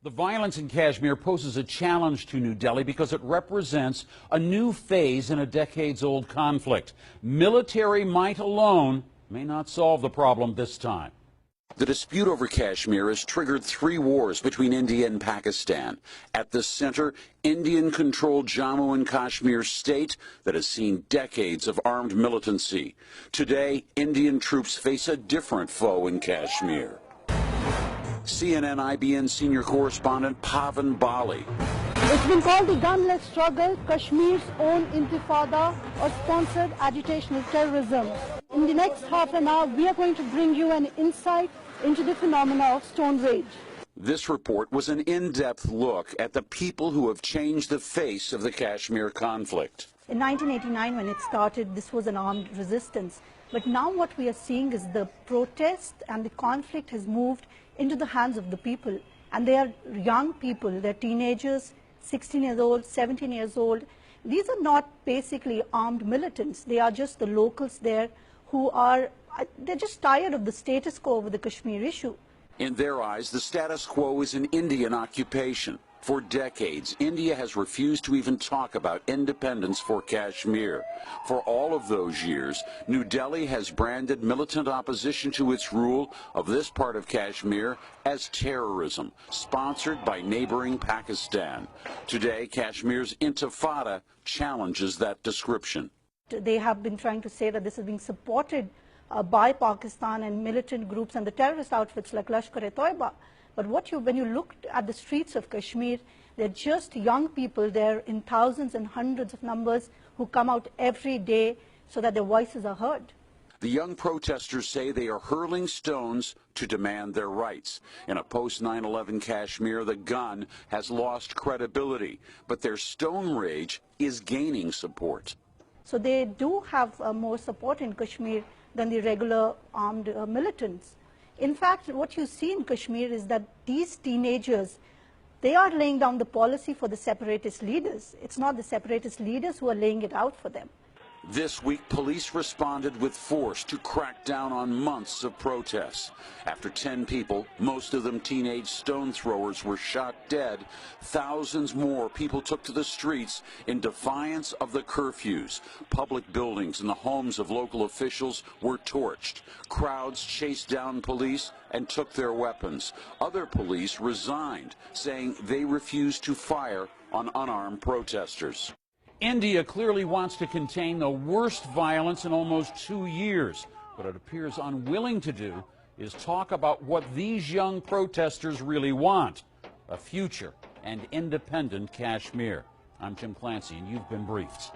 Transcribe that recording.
The violence in Kashmir poses a challenge to New Delhi because it represents a new phase in a decades-old conflict. Military might alone may not solve the problem this time. The dispute over Kashmir has triggered 3 wars between India and Pakistan. At the center, Indian-controlled Jammu and Kashmir state that has seen decades of armed militancy. Today, Indian troops face a different foe in Kashmir. CNN-IBN senior correspondent Pavan Bali. It's been called the gunless struggle, Kashmir's own intifada, or sponsored agitation of terrorism. In the next half an hour, we are going to bring you an insight into the phenomena of stone rage. This report was an in-depth look at the people who have changed the face of the Kashmir conflict. In 1989, when it started, this was an armed resistance. But now what we are seeing is the protest and the conflict has moved into the hands of the people. And they are young people, they're teenagers, 16 years old, 17 years old. These are not basically armed militants. They are just the locals there who are, they're just tired of the status quo over the Kashmir issue. In their eyes, the status quo is an Indian occupation. For decades, India has refused to even talk about independence for Kashmir. For all of those years, New Delhi has branded militant opposition to its rule of this part of Kashmir as terrorism, sponsored by neighboring Pakistan. Today, Kashmir's intifada challenges that description. They have been trying to say that this is being supported by Pakistan and militant groups and the terrorist outfits like Lashkar-e-Toiba. But when you look at the streets of Kashmir, they're just young people there in thousands and hundreds of numbers who come out every day so that their voices are heard. The young protesters say they are hurling stones to demand their rights. In a post-9/11 Kashmir, the gun has lost credibility, but their stone rage is gaining support. So they do have more support in Kashmir than the regular armed militants. In fact, what you see in Kashmir is that these teenagers, they are laying down the policy for the separatist leaders. It's not the separatist leaders who are laying it out for them. This week, police responded with force to crack down on months of protests. After 10 people, most of them teenage stone throwers, were shot dead, thousands more people took to the streets in defiance of the curfews. Public buildings and the homes of local officials were torched. Crowds chased down police and took their weapons. Other police resigned, saying they refused to fire on unarmed protesters. India clearly wants to contain the worst violence in almost 2 years. What it appears unwilling to do is talk about what these young protesters really want: a future and independent Kashmir. I'm Jim Clancy, and you've been briefed.